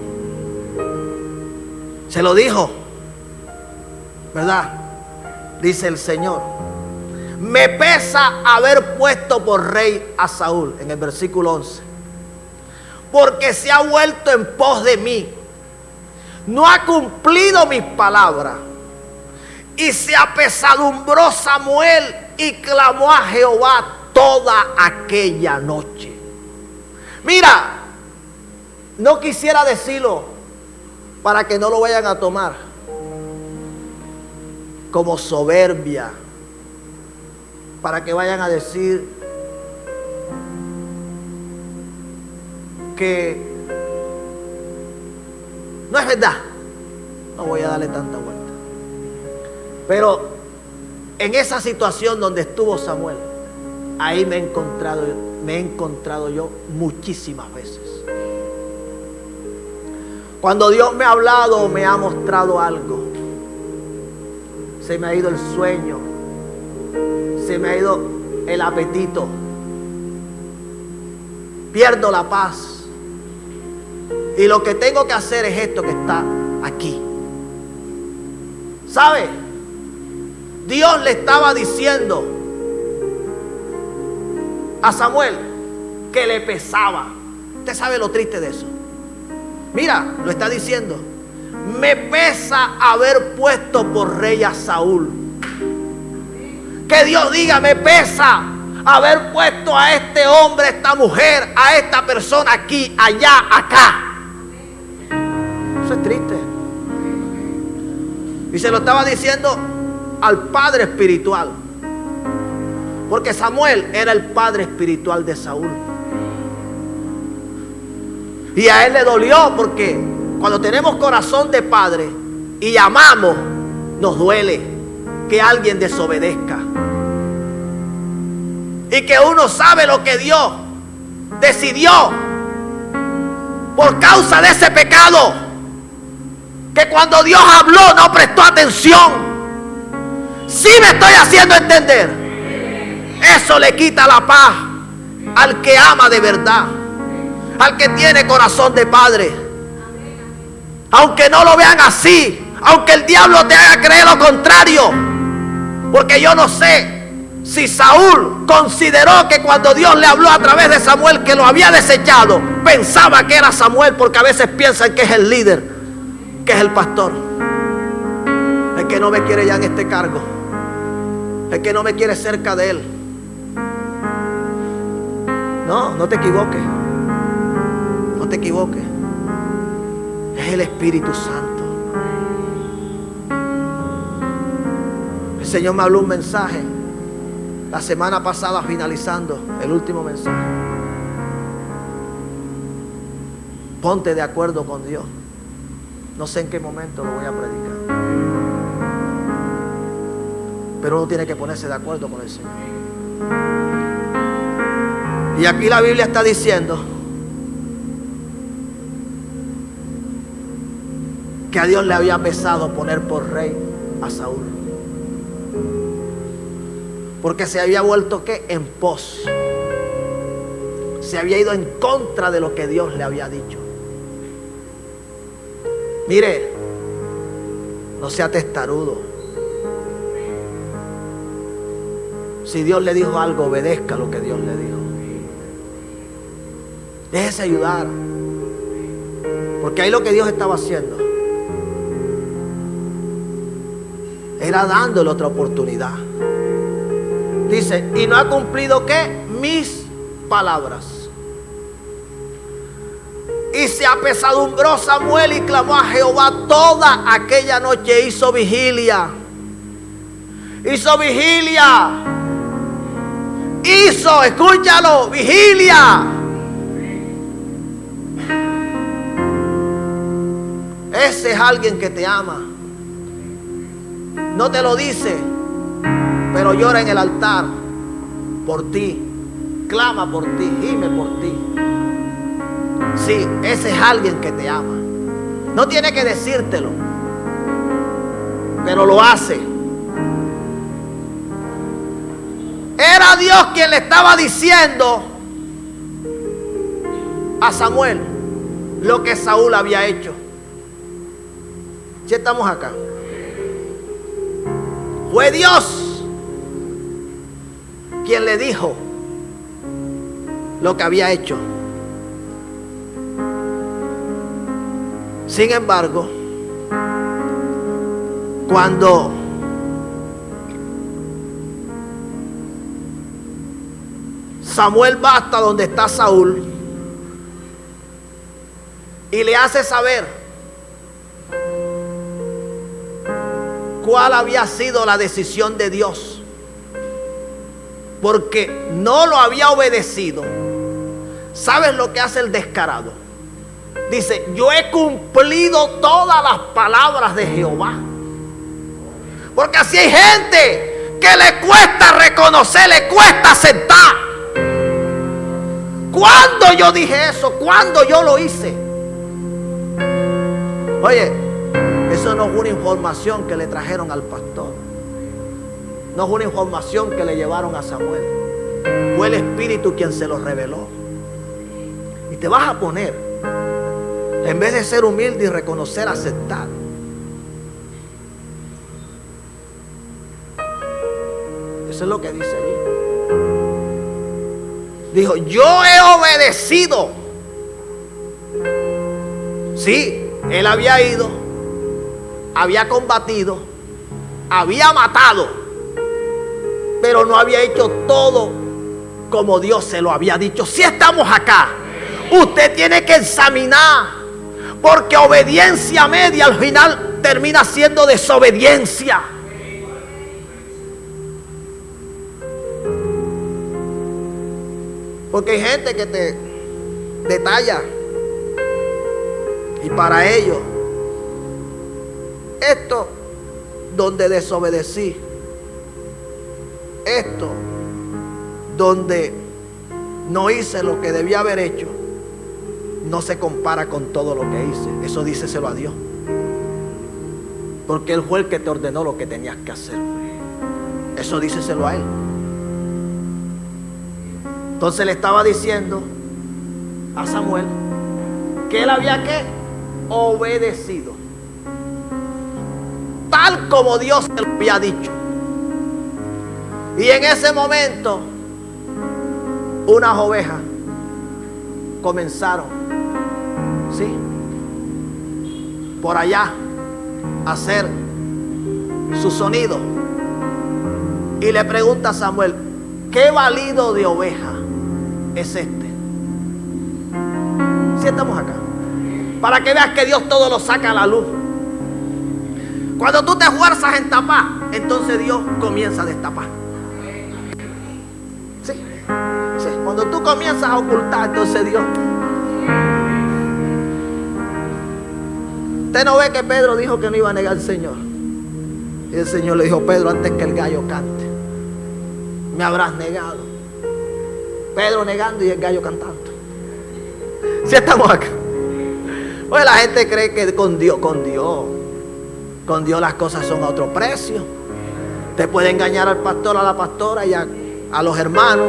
Se lo dijo, ¿verdad? Dice el Señor: me pesa haber puesto por rey a Saúl, en el versículo 11, porque se ha vuelto en pos de mí, no ha cumplido mis palabras, Y se apesadumbró Samuel y clamó a Jehová toda aquella noche. Mira, no quisiera decirlo para que no lo vayan a tomar como soberbia, para que vayan a decir que no es verdad. No voy a darle tanta vuelta. Pero en esa situación donde estuvo Samuel, ahí me he encontrado yo muchísimas veces. Cuando Dios me ha hablado o me ha mostrado algo, se me ha ido el sueño, se me ha ido el apetito, pierdo la paz. Y lo que tengo que hacer es esto que está aquí. ¿Sabe? Dios le estaba diciendo a Samuel que le pesaba. ¿Usted sabe lo triste de eso? Mira, lo está diciendo. Me pesa haber puesto por rey a Saúl. Que Dios diga, me pesa haber puesto a este hombre, a esta mujer, a esta persona aquí, allá, acá. Eso es triste. Y se lo estaba diciendo al padre espiritual, porque Samuel era el padre espiritual de Saúl. Y a él le dolió, porque cuando tenemos corazón de padre y amamos, nos duele que alguien desobedezca. Y que uno sabe lo que Dios decidió por causa de ese pecado, que cuando Dios habló no prestó atención. Sí me estoy haciendo entender. Eso le quita la paz al que ama de verdad, al que tiene corazón de padre. Aunque no lo vean así, aunque el diablo te haga creer lo contrario, porque yo no sé si Saúl consideró que cuando Dios le habló a través de Samuel que lo había desechado, pensaba que era Samuel, porque a veces piensan que es el líder, que es el pastor. El que no me quiere ya en este cargo, el que no me quiere cerca de él. No te equivoques. No te equivoques. Es el Espíritu Santo. El Señor me habló un mensaje la semana pasada, finalizando el último mensaje. Ponte de acuerdo con Dios. No sé en qué momento lo voy a predicar, pero uno tiene que ponerse de acuerdo con el Señor. Y aquí la Biblia está diciendo que a Dios le había pesado poner por rey a Saúl, porque se había vuelto ¿qué? En pos. Se había ido en contra de lo que Dios le había dicho. Mire, no sea testarudo. Si Dios le dijo algo, obedezca lo que Dios le dijo. Déjese ayudar, porque ahí lo que Dios estaba haciendo era dándole otra oportunidad. Dice, y no ha cumplido ¿qué? Mis palabras. Y se apesadumbró Samuel y clamó a Jehová toda aquella noche. Hizo vigilia. Escúchalo, vigilia. Ese es alguien que te ama. No te lo dice, pero llora en el altar por ti, clama por ti, gime por ti. Sí, ese es alguien que te ama. No tiene que decírtelo, pero lo hace. Era Dios quien le estaba diciendo a Samuel lo que Saúl había hecho. ¿Sí estamos acá? Fue Dios quien le dijo lo que había hecho. Sin embargo, cuando Samuel va hasta donde está Saúl y le hace saber cuál había sido la decisión de Dios, porque no lo había obedecido. ¿Sabes lo que hace el descarado? Dice: yo he cumplido todas las palabras de Jehová. Porque así hay gente que le cuesta reconocer, le cuesta aceptar. ¿Cuándo yo dije eso? ¿Cuándo yo lo hice? Oye, eso no es una información que le trajeron al pastor. No es una información que le llevaron a Samuel. Fue el Espíritu quien se lo reveló. Y te vas a poner, en vez de ser humilde y reconocer, aceptar. Eso es lo que dice allí. Dijo: yo he obedecido. Sí, él había ido, había combatido, había matado, pero no había hecho todo como Dios se lo había dicho. Si estamos acá, usted tiene que examinar, porque obediencia media al final termina siendo desobediencia. Porque hay gente que te detalla, y para ellos, esto donde desobedecí, esto donde no hice lo que debía haber hecho, no se compara con todo lo que hice. Eso díceselo a Dios, porque Él fue el que te ordenó lo que tenías que hacer. Eso díceselo a Él. Entonces le estaba diciendo a Samuel que él había obedecido, tal como Dios se lo había dicho. Y en ese momento unas ovejas comenzaron, ¿sí?, por allá a hacer su sonido. Y le pregunta a Samuel: ¿qué balido de oveja es este? Si estamos acá, para que veas que Dios todo lo saca a la luz. Cuando tú te esfuerzas en tapar, entonces Dios comienza a destapar. Sí, sí. Cuando tú comienzas a ocultar, entonces Dios. Usted no ve que Pedro dijo que no iba a negar al Señor. Y el Señor le dijo: Pedro, antes que el gallo cante, me habrás negado. Pedro negando y el gallo cantando. Si estamos acá. Pues la gente cree que con Dios las cosas son a otro precio. Te puede engañar al pastor, a la pastora y a los hermanos,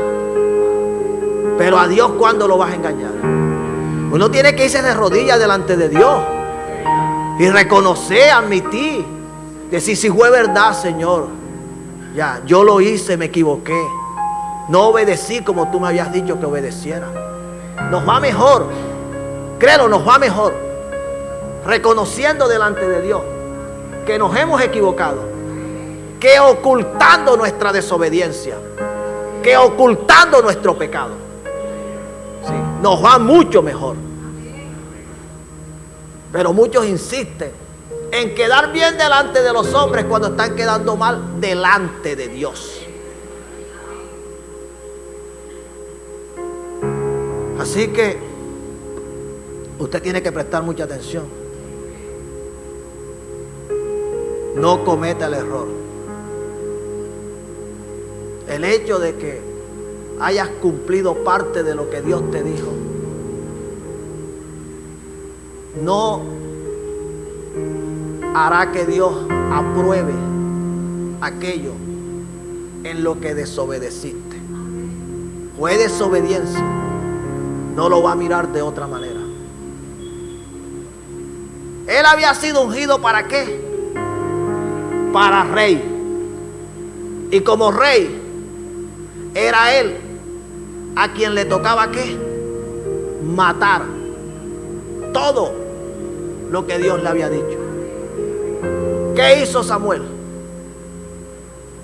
pero a Dios, ¿cuándo lo vas a engañar? Uno tiene que irse de rodillas delante de Dios y reconocer, admitir, decir: si fue verdad, Señor, ya, yo lo hice, me equivoqué, no obedecí como tú me habías dicho que obedeciera. Nos va mejor, créelo, nos va mejor reconociendo delante de Dios que nos hemos equivocado, que ocultando nuestra desobediencia, que ocultando nuestro pecado. Sí, nos va mucho mejor. Pero muchos insisten en quedar bien delante de los hombres cuando están quedando mal delante de Dios. Así que usted tiene que prestar mucha atención. No cometa el error. El hecho de que hayas cumplido parte de lo que Dios te dijo no hará que Dios apruebe aquello en lo que desobedeciste. Fue desobediencia, no lo va a mirar de otra manera. Él había sido ungido ¿para qué? Para rey. Y como rey, era él a quien le tocaba ¿qué? Matar todo lo que Dios le había dicho. ¿Qué hizo Samuel?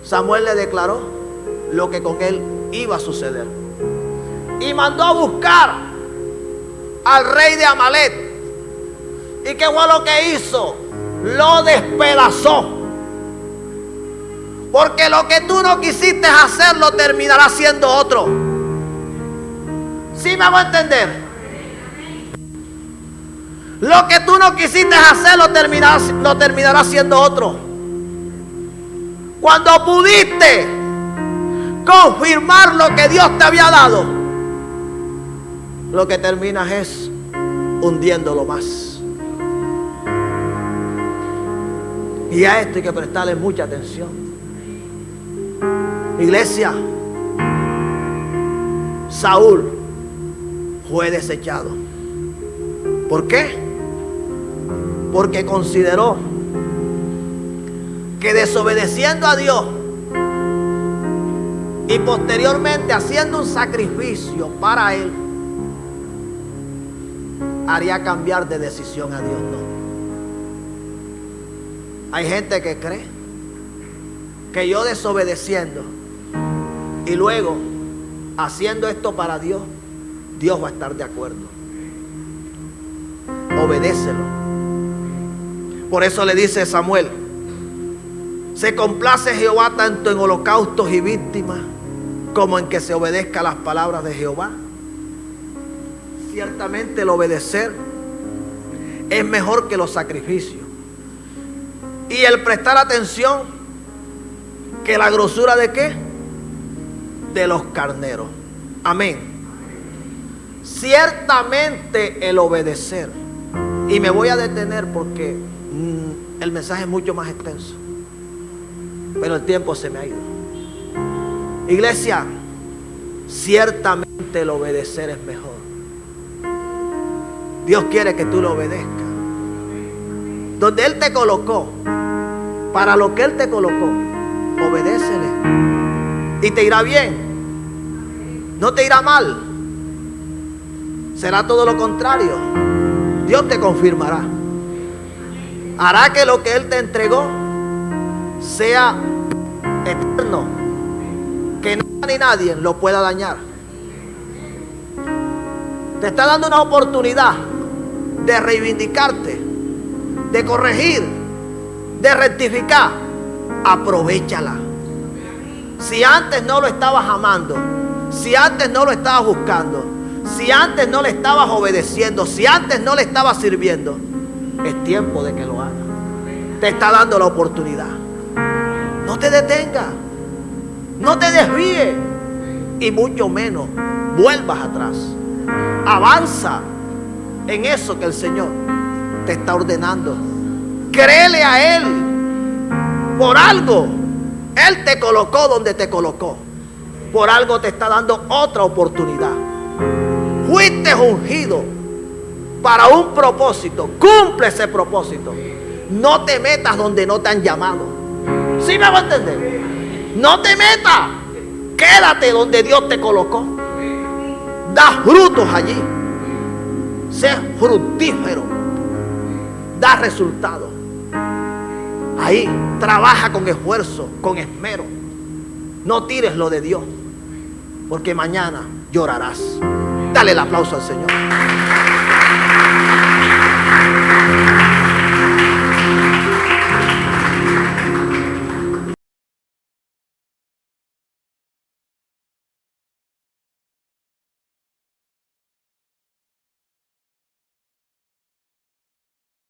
Samuel le declaró lo que con él iba a suceder. y mandó a buscar al rey de Amalek. ¿Y qué fue lo que hizo? Lo despedazó. Porque lo que tú no quisiste hacer lo terminará haciendo otro. ¿Sí me hago entender? Lo que tú no quisiste hacer lo terminará haciendo otro. Cuando pudiste confirmar lo que Dios te había dado, lo que terminas es hundiéndolo más. Y a esto hay que prestarle mucha atención. Iglesia, Saúl fue desechado. ¿Por qué? Porque consideró que desobedeciendo a Dios y posteriormente haciendo un sacrificio para él, haría cambiar de decisión a Dios. No. Hay gente que cree que yo desobedeciendo y luego haciendo esto para Dios, Dios va a estar de acuerdo. Obedécelo. Por eso le dice Samuel: se complace Jehová tanto en holocaustos y víctimas como en que se obedezca las palabras de Jehová. Ciertamente el obedecer es mejor que los sacrificios, y el prestar atención que la grosura de ¿qué? De los carneros. Amén. Ciertamente el obedecer. Y me voy a detener porque el mensaje es mucho más extenso, pero el tiempo se me ha ido. Iglesia, ciertamente el obedecer es mejor. Dios quiere que tú lo obedezcas. Donde Él te colocó, para lo que Él te colocó, obedécele y te irá bien, no te irá mal. Será todo lo contrario. Dios te confirmará. Hará que lo que Él te entregó sea eterno, que nada ni nadie lo pueda dañar. Te está dando una oportunidad de reivindicarte, de corregir, de rectificar. Aprovéchala. Si antes no lo estabas amando, si antes no lo estabas buscando, si antes no le estabas obedeciendo, si antes no le estabas sirviendo, es tiempo de que lo hagas. Te está dando la oportunidad. No te detengas, no te desvíes y mucho menos vuelvas atrás. Avanza en eso que el Señor te está ordenando. Créele a Él. Por algo Él te colocó donde te colocó. Por algo te está dando otra oportunidad. Fuiste ungido para un propósito. Cumple ese propósito. No te metas donde no te han llamado. ¿Sí me va a entender? No te metas. Quédate donde Dios te colocó. Da frutos allí. Sé fructífero. Da resultados. Ahí trabaja con esfuerzo, con esmero. No tires lo de Dios, porque mañana llorarás. Dale el aplauso al Señor.